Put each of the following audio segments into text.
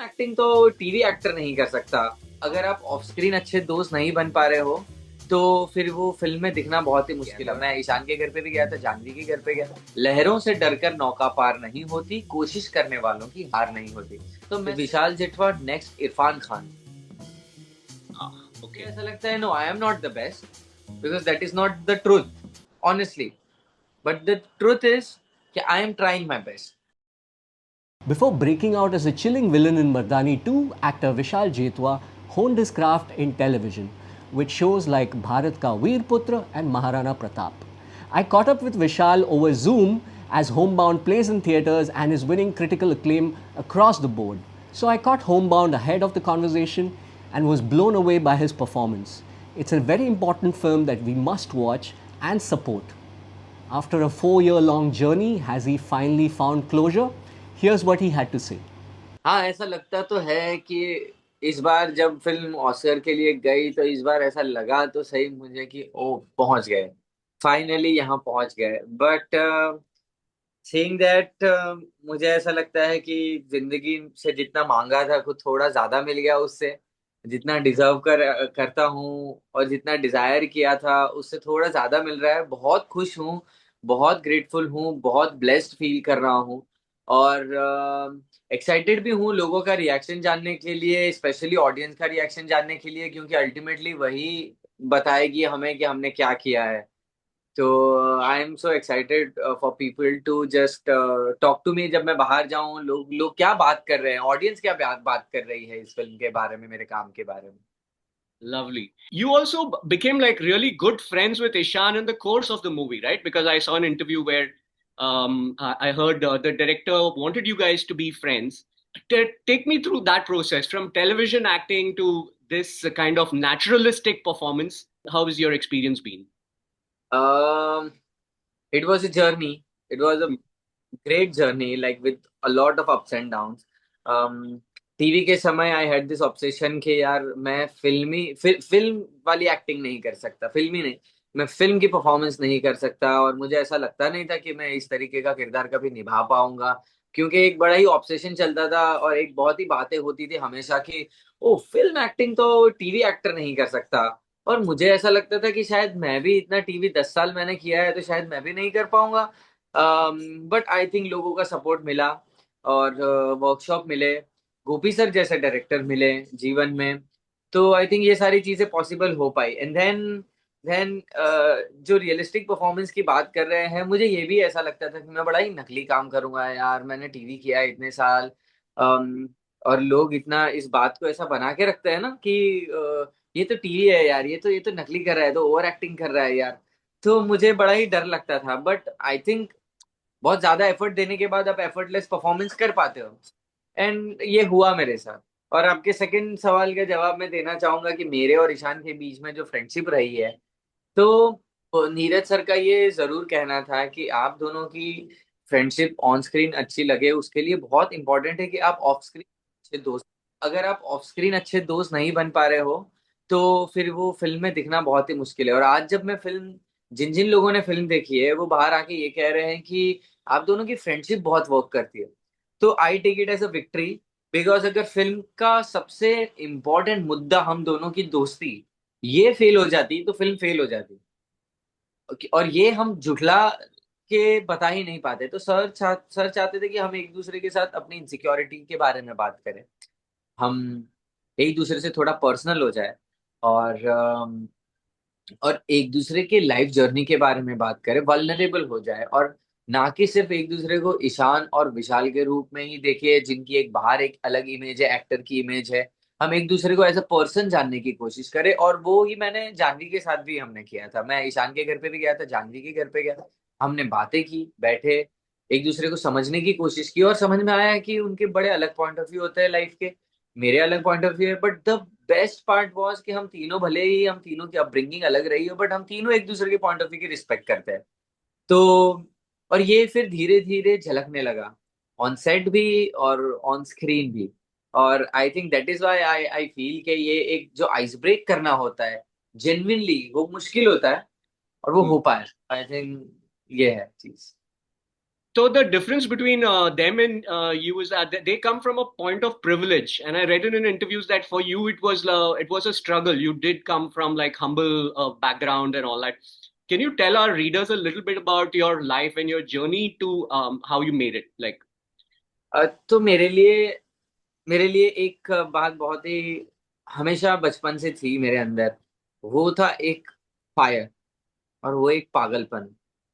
Acting तो TV actor नहीं कर सकता। अगर आप ऑफ स्क्रीन अच्छे दोस्त नहीं बन पा रहे हो तो फिर वो फिल्म में दिखना बहुत ही मुश्किल है। मैं ईशान के घर पे भी गया था, जानवी के घर पे गया। लहरों से डरकर नौका पार नहीं होती, कोशिश करने वालों की हार नहीं होती। तो मैं विशाल जेठवा नेक्स्ट इरफान खान। मुझे Okay. ऐसा लगता है, no I am not the best because that is not the truth honestly, but the truth is कि I am trying my best. Before breaking out as a chilling villain in Mardani 2, actor Vishal Jetwa honed his craft in television with shows like Bharat Ka Veer Putra and Maharana Pratap. I caught up with Vishal over Zoom as Homebound plays in theatres and is winning critical acclaim across the board. So I caught Homebound ahead of the conversation and was blown away by his performance. It's a very important film that we must watch and support. After a 4-year long journey, has he finally found closure? Here's what he had to say. हाँ, ऐसा लगता तो है कि इस बार जब film Oscar के लिए गई तो इस बार ऐसा लगा तो सही मुझे कि ओ पहुंच गए, फाइनली यहाँ पहुंच गए। बट सेइंग दैट मुझे ऐसा लगता है कि जिंदगी से जितना मांगा था कुछ थोड़ा ज्यादा मिल गया उससे। जितना डिजर्व करता हूँ और जितना डिजायर किया था उससे थोड़ा ज्यादा मिल रहा है। बहुत खुश हूँ, बहुत ग्रेटफुल हूँ, बहुत ब्लेस्ड फील कर रहा हूँ। और एक्साइटेड भी हूँ लोगों का रिएक्शन जानने के लिए, स्पेशली ऑडियंस का रिएक्शन जानने के लिए, क्योंकि अल्टीमेटली वही बताएगी हमें कि हमने क्या किया है। तो I am so excited for people to just talk to me. जब मैं बाहर जाऊं, लोग लोग क्या बात कर रहे हैं, ऑडियंस क्या बात कर रही है इस फिल्म के बारे में, मेरे काम के बारे में। Lovely. You also became like really good friends with Ishan in the course of the movie, right? Because I saw an interview where I heard the director wanted you guys to be friends. Take me through that process from television acting to this kind of naturalistic performance. How has your experience been? It was a journey, it was a great journey, like with a lot of ups and downs. TV के समय I had this obsession कि यार मैं film वाली acting नहीं कर सकता, फिल्मी नहीं, मैं फिल्म की परफॉर्मेंस नहीं कर सकता। और मुझे ऐसा लगता नहीं था कि मैं इस तरीके का किरदार कभी निभा पाऊंगा, क्योंकि एक बड़ा ही ऑब्सेशन चलता था और एक बहुत ही बातें होती थी हमेशा कि ओ फिल्म एक्टिंग तो टीवी एक्टर नहीं कर सकता। और मुझे ऐसा लगता था कि शायद मैं भी इतना टीवी 10 साल मैंने किया है तो शायद मैं भी नहीं कर पाऊंगा। बट आई थिंक लोगों का सपोर्ट मिला और वर्कशॉप मिले, गोपी सर जैसे डायरेक्टर मिले जीवन में। तो आई थिंक ये सारी चीजें पॉसिबल हो पाई। एंड देन जो रियलिस्टिक परफॉर्मेंस की बात कर रहे हैं, मुझे ये भी ऐसा लगता था कि मैं बड़ा ही नकली काम करूंगा यार, मैंने टीवी किया है इतने साल। um, और लोग इतना इस बात को ऐसा बना के रखते हैं ना कि ये तो टीवी है यार, ये तो नकली कर रहा है, तो ओवर एक्टिंग कर रहा है यार। तो मुझे बड़ा ही डर लगता था। बट आई थिंक बहुत ज्यादा एफर्ट देने के बाद आप एफर्टलेस परफॉर्मेंस कर पाते हो, एंड ये हुआ मेरे साथ। और आपके सेकंड सवाल का जवाब मैं देना चाहूंगा कि मेरे और ईशान के बीच में जो फ्रेंडशिप रही है, तो नीरज सर का ये जरूर कहना था कि आप दोनों की फ्रेंडशिप ऑन स्क्रीन अच्छी लगे उसके लिए बहुत इंपॉर्टेंट है कि आप ऑफ स्क्रीन अच्छे दोस्त। अगर आप ऑफ स्क्रीन अच्छे दोस्त नहीं बन पा रहे हो तो फिर वो फिल्म में दिखना बहुत ही मुश्किल है। और आज जब मैं फिल्म, जिन जिन लोगों ने फिल्म देखी है वो बाहर आके ये कह रहे हैं कि आप दोनों की फ्रेंडशिप बहुत वर्क करती है। तो I take it as a victory, because अगर फिल्म का सबसे इम्पोर्टेंट मुद्दा हम दोनों की दोस्ती ये फेल हो जाती तो फिल्म फेल हो जाती। और ये हम जुटला के बता ही नहीं पाते। तो सर चाहते थे कि हम एक दूसरे के साथ अपनी इनसिक्योरिटी के बारे में बात करें, हम एक दूसरे से थोड़ा पर्सनल हो जाए, और और एक दूसरे के लाइफ जर्नी के बारे में बात करें, वल्नरेबल हो जाए। और ना कि सिर्फ एक दूसरे को ईशान और विशाल के रूप में ही देखिए जिनकी एक बाहर एक अलग इमेज है, एक्टर की इमेज है। हम एक दूसरे को एज अ पर्सन जानने की कोशिश करें, और वो ही मैंने जानवी के साथ भी हमने किया था। मैं ईशान के घर पे भी गया था, जानवी के घर पे गया, हमने बातें की, बैठे, एक दूसरे को समझने की कोशिश की, और समझ में आया कि उनके बड़े अलग पॉइंट ऑफ व्यू होते हैं लाइफ के, मेरे अलग पॉइंट ऑफ व्यू है। But the best part was कि हम तीनों, भले ही हम तीनों की अपब्रिंगिंग अलग रही हो, बट हम तीनों एक दूसरे के पॉइंट ऑफ व्यू की रिस्पेक्ट करते हैं। तो और ये फिर धीरे धीरे झलकने लगा, ऑन सेट भी और ऑन स्क्रीन भी। और I think that is why I I feel कि ये एक जो आइस ब्रेक करना होता है जेन्युइनली वो मुश्किल होता है, और वो हो पाए। आई थिंक ये है चीज। So the difference between them and you is that they come from a point of privilege, and I read in interviews that for you it was a struggle. You did come from like humble background and all that. Can you tell our readers a little bit about your life and your journey to how you made it? Like, तो मेरे लिए एक बात बहुत ही हमेशा बचपन से थी मेरे अंदर। वो था एक फायर, और वो एक पागलपन।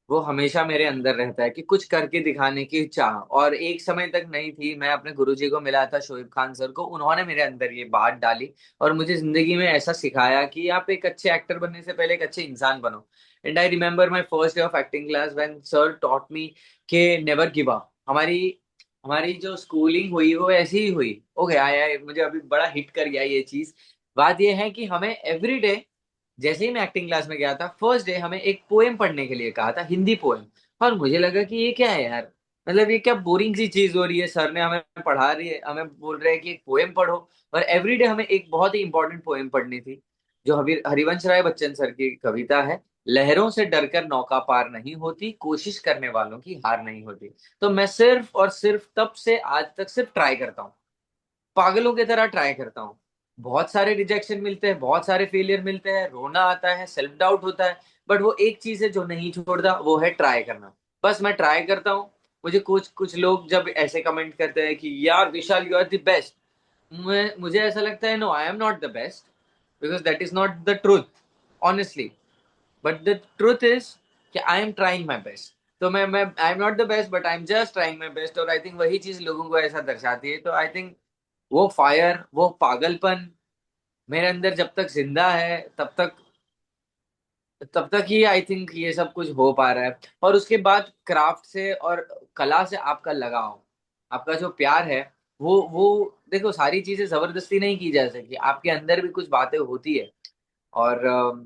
वो हमेशा मेरे अंदर रहता है कि कुछ करके दिखाने की चाह। और एक समय तक नहीं थी, मैं अपने गुरुजी को मिला था, शोएब खान सर को, उन्होंने मेरे अंदर ये बात डाली और मुझे जिंदगी में ऐसा सिखाया कि आप एक अच्छे एक्टर बनने से पहले एक अच्छे इंसान बनो। And I remember my first day of acting class when sir taught me के नेवर गिव अप। हमारी हमारी जो स्कूलिंग हुई वो ऐसी ही हुई। ओके, आया मुझे अभी बड़ा हिट कर गया ये चीज। बात ये है कि हमें एवरी डे, जैसे ही मैं एक्टिंग क्लास में गया था, फर्स्ट डे हमें एक पोएम पढ़ने के लिए कहा था, हिंदी पोएम। और मुझे लगा कि ये क्या है यार, मतलब ये क्या बोरिंग सी चीज हो रही है, सर ने हमें पढ़ा रही है, हमें बोल रहे हैं कि एक पोएम पढ़ो। और एवरीडे हमें एक बहुत ही इंपॉर्टेंट पोएम पढ़नी थी, जो हरिवंश राय बच्चन सर की कविता है। लहरों से डरकर नौका पार नहीं होती, कोशिश करने वालों की हार नहीं होती। तो मैं सिर्फ और सिर्फ तब से आज तक सिर्फ ट्राई करता हूँ, पागलों की तरह ट्राई करता हूँ। बहुत सारे रिजेक्शन मिलते हैं, बहुत सारे फेलियर मिलते हैं, रोना आता है, सेल्फ डाउट होता है, बट वो एक चीज है जो नहीं छोड़ता, वो है ट्राई करना। बस मैं ट्राई करता हूँ। मुझे कुछ कुछ लोग जब ऐसे कमेंट करते हैं कि यार Vishal you are the best, मुझे ऐसा लगता है no, I am not the best, because that is not the truth, honestly. But the truth is कि I am trying my best. तो मैं I am not the best, but I am just trying my best. और I think वही चीज लोगों को ऐसा दर्शाती है। तो आई थिंक वो फायर, वो पागलपन मेरे अंदर जब तक जिंदा है, तब तक ही आई थिंक ये सब कुछ हो पा रहा है। और उसके बाद क्राफ्ट से और कला से आपका लगाव, आपका जो प्यार है, वो देखो, सारी चीजें जबरदस्ती नहीं की जा सकती, आपके अंदर भी कुछ बातें होती है। और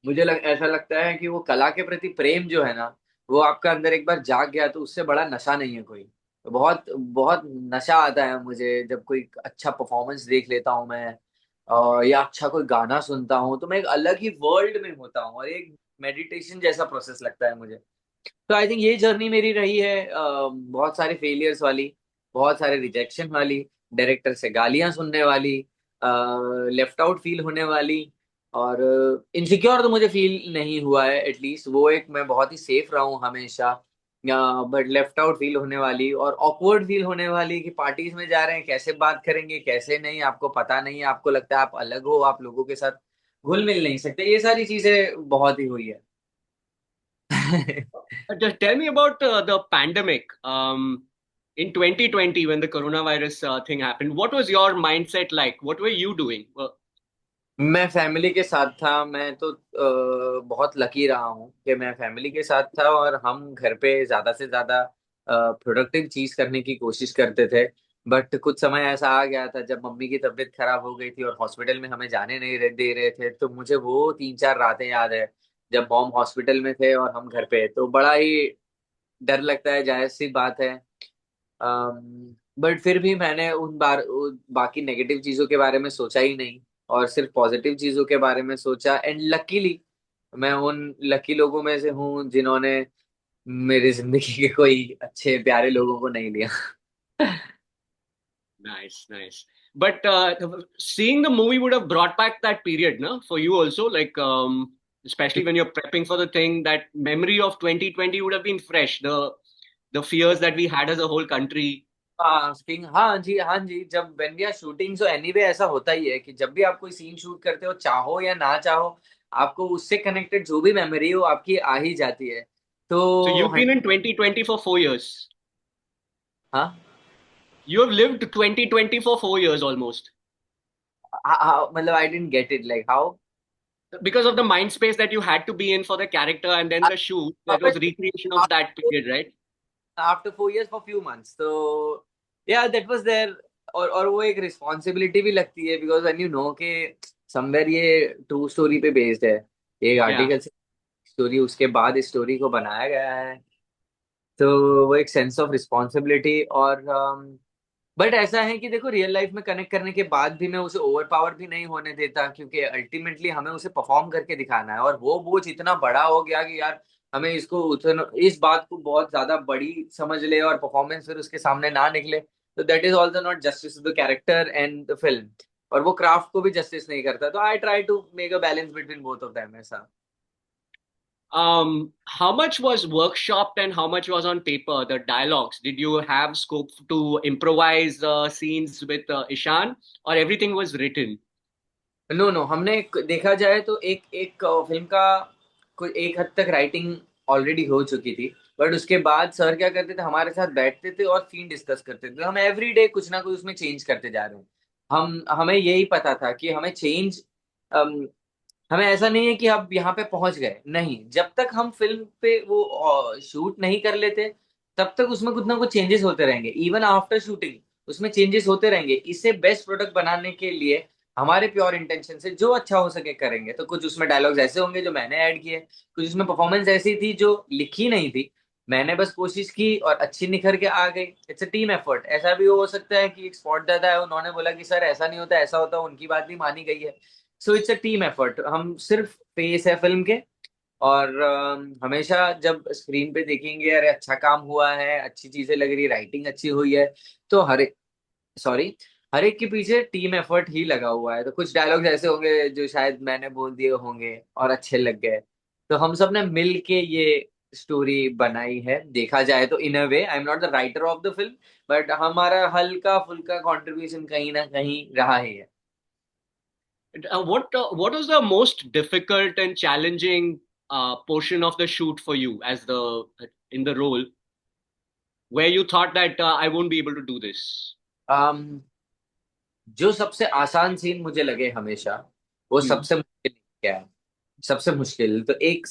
ऐसा लगता है कि वो कला के प्रति प्रेम जो है ना, वो आपका अंदर एक बार जाग गया तो उससे बड़ा नशा नहीं है कोई। तो बहुत बहुत नशा आता है मुझे जब कोई अच्छा परफॉर्मेंस देख लेता हूँ मैं, या अच्छा कोई गाना सुनता हूँ, तो मैं एक अलग ही वर्ल्ड में होता हूँ और एक मेडिटेशन जैसा प्रोसेस लगता है मुझे। तो आई थिंक ये जर्नी मेरी रही है, बहुत सारे फेलियर्स वाली, बहुत सारे रिजेक्शन वाली, डायरेक्टर से गालियां सुनने वाली, लेफ्ट आउट फील होने वाली। और इनसिक्योर तो मुझे फील नहीं हुआ है, एटलीस्ट वो एक मैं बहुत ही सेफ रहा हूँ हमेशा। बट लेफ्ट आउट फील होने वाली और ऑकवर्ड फील होने वाली कि पार्टीज में जा रहे हैं, कैसे बात करेंगे कैसे नहीं, आपको पता नहीं है, आपको लगता है आप अलग हो, आप लोगों के साथ घुल मिल नहीं सकते, ये सारी चीजें बहुत ही हुई है। just tell me about the pandemic. In 2020, when the coronavirus thing happened, what was your mindset like? What were you doing? मैं फैमिली के साथ था। मैं तो बहुत लकी रहा हूँ कि मैं फैमिली के साथ था और हम घर पे ज्यादा से ज्यादा प्रोडक्टिव चीज करने की कोशिश करते थे। बट कुछ समय ऐसा आ गया था जब मम्मी की तबीयत खराब हो गई थी और हॉस्पिटल में हमें जाने नहीं दे रहे थे। तो मुझे वो 3-4 रातें याद है जब मॉम हॉस्पिटल में थे और हम घर पे। तो बड़ा ही डर लगता है, जायज सी बात है। बट फिर भी मैंने बाकी नेगेटिव चीजों के बारे में सोचा ही नहीं और सिर्फ पॉजिटिव चीजों के बारे में सोचा। एंड लकीली मैं उन लकी लोगों में से हूँ जिन्होंने मेरी जिंदगी के कोई अच्छे प्यारे लोगों को नहीं लिया। Nice, nice. But seeing the movie would have brought back that period, no, for you also. Like, especially when you're prepping for the thing, that memory of 2020 would have been fresh. The fears that we had as a whole country. हाँ जी, हाँ जी। जब when we are shooting, so anyway ऐसा होता ही है कि जब भी आप कोई सीन शूट करते हो, चाहो या ना चाहो, आपको उससे कनेक्टेड जो भी मेमोरी हो आपकी आ ही जाती है। So तो you've been in 2020 for 4 years. हाँ, You have lived 2020 for 4 years almost मतलब I didn't get it, like how. because of the mind space that you had to be in for the character and then the shoot. That was recreation of that period, right? After 4 years for few months, तो या that was there. और वो एक responsibility भी लगती है, because when you know के somewhere ये ट्रू स्टोरी पे बेस्ड है, एक Yeah. आर्टिकल से स्टोरी, उसके बाद इस स्टोरी को बनाया गया है, तो वो एक सेंस ऑफ रिस्पॉन्सिबिलिटी। और बट ऐसा है कि देखो, रियल लाइफ में कनेक्ट करने के बाद भी मैं उसे ओवर पावर भी नहीं होने देता, क्योंकि अल्टीमेटली हमें उसे परफॉर्म करके दिखाना है। और वो बोझ इतना बड़ा हो गया कि यार हमें इसको इस बात को बहुत ज्यादा बड़ी समझ ले और परफॉर्मेंस फिर उसके सामने ना निकले, तो that is also not justice to the character and the film, और वो क्राफ्ट को भी जस्टिस नहीं करता। तो I try to make a balance between both of them ऐसा। How much was workshopped and how much was on paper? The dialogues. Did you have scope to improvise scenes with Ishan, or everything was written? No no, हमने देखा जाए तो एक एक film का कोई एक हद तक राइटिंग ऑलरेडी हो चुकी थी, बट उसके बाद सर क्या करते थे, हमारे साथ बैठते थे और सीन डिस्कस करते थे। हम एवरी डे कुछ ना कुछ उसमें चेंज करते जा रहे हैं। हमें यही पता था कि हमें चेंज, हमें ऐसा नहीं है कि अब यहाँ पे पहुंच गए, नहीं, जब तक हम फिल्म पे वो शूट नहीं कर लेते तब तक उसमें कुछ ना कुछ चेंजेस होते रहेंगे। इवन आफ्टर शूटिंग उसमें चेंजेस होते रहेंगे। इसे बेस्ट प्रोडक्ट बनाने के लिए हमारे प्योर इंटेंशन से जो अच्छा हो सके करेंगे। तो कुछ उसमें डायलॉग्स ऐसे होंगे जो मैंने ऐड किए, कुछ उसमें परफॉर्मेंस ऐसी थी जो लिखी नहीं थी, मैंने बस कोशिश की और अच्छी निखर के आ गई। It's a team effort. ऐसा भी हो सकता है कि एक स्पॉट दादा है, उन्होंने बोला कि सर ऐसा नहीं होता ऐसा होता, उनकी बात भी मानी गई है। So it's a team effort. हम सिर्फ फेस है फिल्म के, और हमेशा जब स्क्रीन पे देखेंगे अरे अच्छा काम हुआ है, अच्छी चीजें लग रही, राइटिंग अच्छी हुई है, तो सॉरी, हर एक के पीछे टीम एफर्ट ही लगा हुआ है। तो कुछ डायलॉग्स ऐसे होंगे जो शायद मैंने बोल दिए होंगे और अच्छे लग गए, तो हम सब ने मिल के ये स्टोरी बनाई है। देखा जाए तो in a way I am not the writer of the film, but हमारा हल्का फुल्का कंट्रीब्यूशन कहीं ना कहीं रहा ही है। What was the most difficult and challenging portion of the shoot for you as the in the role where you thought that I won't be able to do this? um, जो सबसे आसान scene मुझे लगे हमेशा, वो Hmm. सबसे मुश्किल क्या है? सबसे मुश्किल तो एक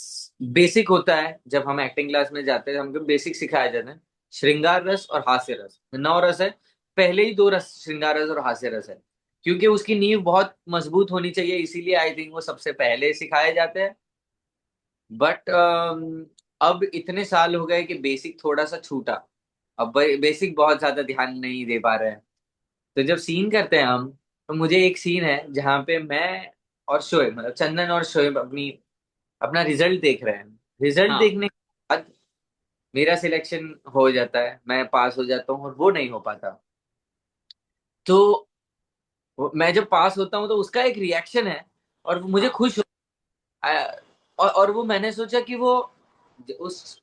बेसिक होता है। जब हम एक्टिंग क्लास में जाते हैं हमको बेसिक सिखाया जाता है, श्रृंगार रस और हास्य रस, 9 रस है। पहले ही 2 रस श्रृंगार रस और हास्य रस है, क्योंकि उसकी नींव बहुत मजबूत होनी चाहिए, इसीलिए आई थिंक वो सबसे पहले सिखाए जाते हैं। बट अब इतने साल हो गए कि बेसिक थोड़ा सा छूटा, अब बेसिक बहुत ज्यादा ध्यान नहीं दे पा रहे हैं। तो जब सीन करते हैं हम, तो मुझे एक सीन है जहाँ पे मैं और शोएब, मतलब चंदन और शोएब अपना रिजल्ट देख रहे हैं। रिजल्ट हाँ. देखने के बाद मेरा सिलेक्शन हो जाता है, मैं पास हो जाता हूँ और वो नहीं हो पाता। तो मैं जब पास होता हूँ तो उसका एक रिएक्शन है और वो मुझे हाँ. खुश और वो मैंने सोचा कि वो उस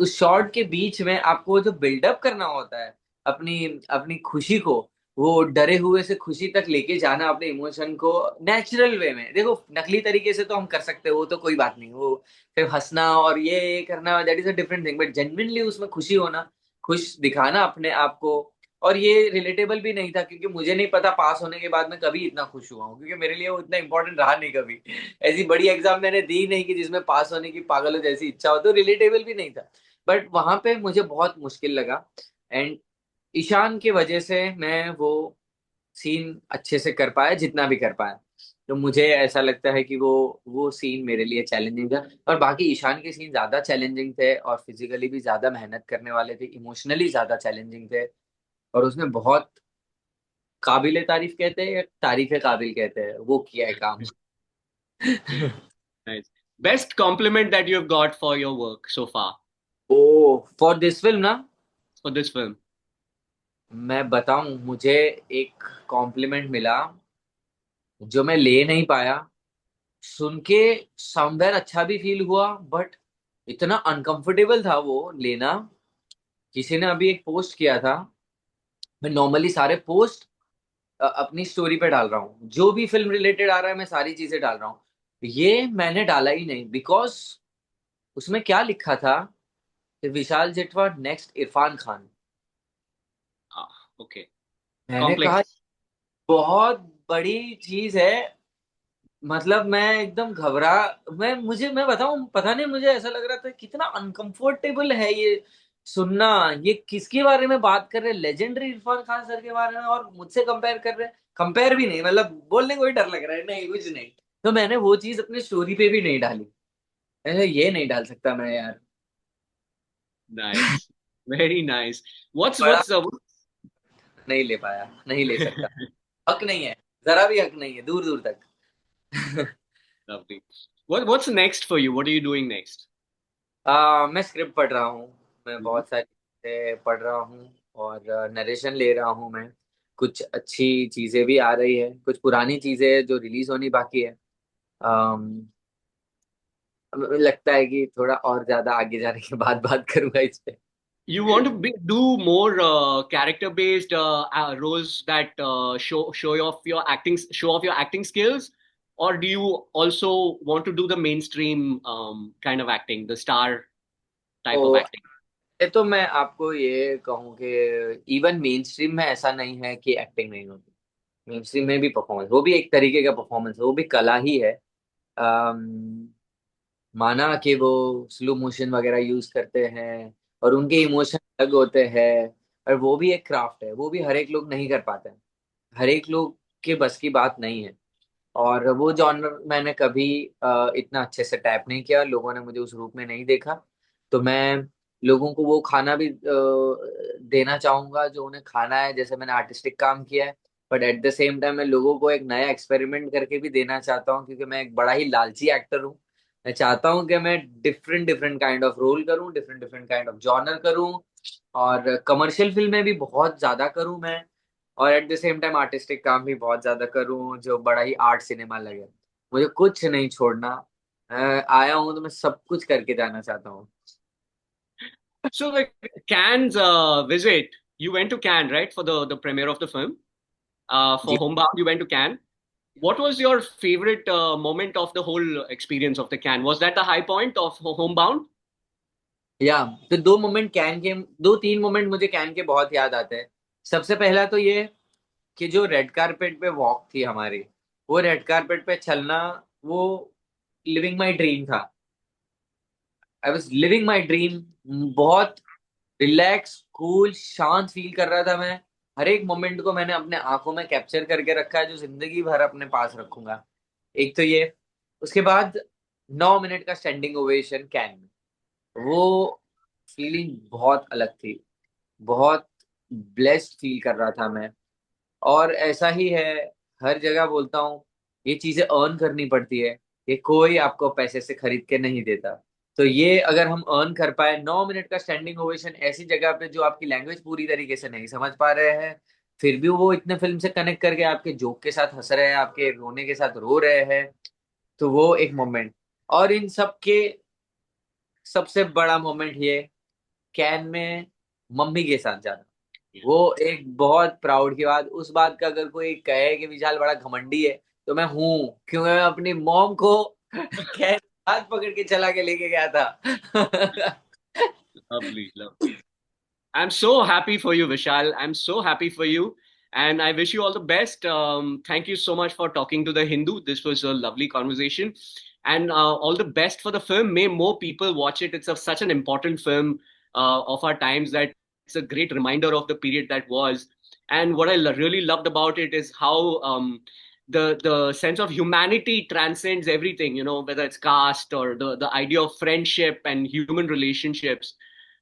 शॉट के बीच में आपको जो बिल्डअप करना होता है अपनी अपनी खुशी को, वो डरे हुए से खुशी तक लेके जाना अपने इमोशन को नेचुरल वे में। देखो नकली तरीके से तो हम कर सकते हैं, वो तो कोई बात नहीं, वो सिर्फ हंसना और ये करना that is a different thing, but genuinely उसमें खुशी होना, खुश दिखाना अपने आप को। और ये रिलेटेबल भी नहीं था, क्योंकि मुझे नहीं पता पास होने के बाद मैं कभी इतना खुश हुआ हूँ, क्योंकि मेरे लिए वो इतना इंपॉर्टेंट रहा नहीं कभी। ऐसी बड़ी एग्जाम मैंने दी नहीं कि जिसमें पास होने की पागलों जैसी इच्छा हो, तो रिलेटेबल भी नहीं था। बट वहां पे मुझे बहुत मुश्किल लगा, एंड ईशान की वजह से मैं वो सीन अच्छे से कर पाया जितना भी कर पाया। तो मुझे ऐसा लगता है कि वो सीन मेरे लिए चैलेंजिंग था, और बाकी ईशान के सीन ज्यादा चैलेंजिंग थे और फिजिकली भी ज्यादा मेहनत करने वाले थे, इमोशनली ज्यादा चैलेंजिंग थे। और उसने बहुत काबिल तारीफ कहते हैं या तारीफ काबिल कहते हैं, वो किया है काम। Nice. Best compliment that you have got for your work so far oh, for this film ना, for this film? मैं बताऊं, मुझे एक कॉम्प्लीमेंट मिला जो मैं ले नहीं पाया। सुन के समवेयर अच्छा भी फील हुआ, बट इतना अनकंफर्टेबल था वो लेना। किसी ने अभी एक पोस्ट किया था, मैं नॉर्मली सारे पोस्ट अपनी स्टोरी पे डाल रहा हूँ, जो भी फिल्म रिलेटेड आ रहा है मैं सारी चीजें डाल रहा हूँ। ये मैंने डाला ही नहीं, बिकॉज उसमें क्या लिखा था कि Vishal Jethwa next Irfan Khan. Ah, okay. मैंने कहा Complex. बहुत बड़ी चीज है, मतलब मैं एकदम घबरा, मैं बताऊं, पता नहीं, मुझे ऐसा लग रहा था कितना अनकंफर्टेबल है ये सुनना। ये किसके बारे में बात कर रहे हैं, लेजेंडरी इरफान खान सर के बारे में, और मुझसे कंपेयर कर रहे हैं। कंपेयर भी नहीं, मतलब बोलने को ही डर लग रहा है, नहीं कुछ नहीं। तो मैंने वो चीज अपनी स्टोरी पे भी नहीं डाली, ऐसे ये नहीं डाल सकता मैं यार। Nice. Very nice. What's बड़ा what's नहीं ले पाया, नहीं ले सकता, हक नहीं है, जरा भी हक नहीं है, दूर दूर तक। lovely. What's next for you? What are you doing next? मैं स्क्रिप्ट पढ़ रहा हूँ। मैं Mhm. बहुत सारी चीजें पढ़ रहा हूँ और नरेशन ले रहा हूँ मैं। कुछ अच्छी चीजें भी आ रही है, कुछ पुरानी चीजें जो रिलीज होनी बाकी है। अम, मुझे लगता है कि थोड़ा और ज्यादा आगे जाने के बाद बात करूंगा इस पे। You want to do more character based roles that show off your acting skills, or do you also want to do the mainstream kind of acting, the star type of तो acting? ये तो मैं आपको ये कहूँ कि even main stream में ऐसा नहीं है कि एक्टिंग नहीं होती। मेन स्ट्रीम में भी परफॉर्मेंस, वो भी एक तरीके का परफॉर्मेंस है, वो भी कला ही है। माना कि वो स्लो मोशन वगैरह यूज करते हैं और उनके इमोशन अलग होते हैं, और वो भी एक क्राफ्ट है, वो भी हर एक लोग नहीं कर पाते हैं। हर एक लोग के बस की बात नहीं है। और वो जॉनर मैंने कभी इतना अच्छे से टैप नहीं किया, लोगों ने मुझे उस रूप में नहीं देखा। तो मैं लोगों को वो खाना भी देना चाहूंगा जो उन्हें खाना है, जैसे मैंने आर्टिस्टिक काम किया है। But at the same time मैं लोगों को एक नया एक्सपेरिमेंट करके भी देना चाहता हूँ, क्योंकि मैं एक बड़ा ही लालची एक्टर हूँ। मैं चाहता हूँ कि मैं different different kind of role करूँ, different different kind of genre करूँ, और कमर्शियल फिल्में भी बहुत ज्यादा करूँ मैं। और at the same time artistic काम भी बहुत ज्यादा करूँ, जो बड़ा ही आर्ट सिनेमा लगे। मुझे कुछ नहीं छोड़ना। आया हूँ तो मैं सब कुछ करके जाना चाहता हूँ। So, like Cannes visit, you went to Cannes, right, for the premiere of the film. For ji. Homebound, you went to Cannes. What was your favorite moment of the whole experience of the Cannes? Was that the high point of Homebound? या तो दो moment can के, दो तीन moment मुझे can के बहुत याद आते हैं। सबसे पहला तो ये कि जो रेड कारपेट पे वॉक थी हमारी, वो रेड कारपेट पे चलना, वो लिविंग माई ड्रीम था। I was living my dream. बहुत रिलैक्स, कूल, शांत फील कर रहा था मैं। हर एक मोमेंट को मैंने अपने आंखों में कैप्चर करके रखा है, जो जिंदगी भर अपने पास रखूंगा। एक तो ये। उसके बाद 9 मिनट का स्टैंडिंग ओवेशन कैन में, वो फीलिंग बहुत अलग थी। बहुत ब्लेस्ड फील कर रहा था मैं। और ऐसा ही है, हर जगह बोलता हूँ, ये चीजें अर्न करनी पड़ती है। ये कोई आपको पैसे से खरीद के नहीं देता। तो ये अगर हम अर्न कर पाए, 9 मिनट का स्टैंडिंग ओवेशन ऐसी जगह पे जो आपकी लैंग्वेज पूरी तरीके से नहीं समझ पा रहे हैं, फिर भी वो इतने फिल्म से कनेक्ट करके आपके जोक के साथ हंस रहे हैं, आपके रोने के साथ रो रहे हैं, तो वो एक मोमेंट। और इन सब के सबसे बड़ा मोमेंट ये, कैन में मम्मी के साथ जाना, वो एक बहुत प्राउड की बात। उस बात का अगर कोई कहे कि विशाल बड़ा घमंडी है, तो मैं हूं, क्योंकि मैं अपनी मॉम को कैन हाथ पकड़ के चला के लेके गया था। Lovely, lovely. I'm so happy for you, Vishal. I'm so happy for you. And I wish you all the best. Thank you so much for talking to the Hindu. This was a lovely conversation. And all the best for the film. May more people watch it. It's such an important film of our times that it's a great reminder of the period that was. And what I really loved about it is how the sense of humanity transcends everything, you know, whether it's caste or the idea of friendship and human relationships.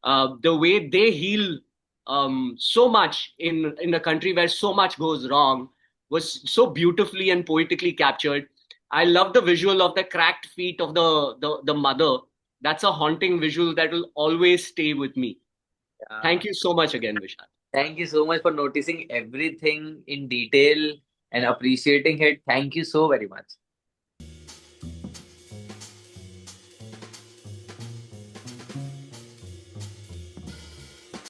The way they heal so much in a country where so much goes wrong was so beautifully and poetically captured. I love the visual of the cracked feet of the mother. That's a haunting visual that will always stay with me. Thank you so much again, Vishal. Thank you so much for noticing everything in detail and appreciating it. Thank you so very much.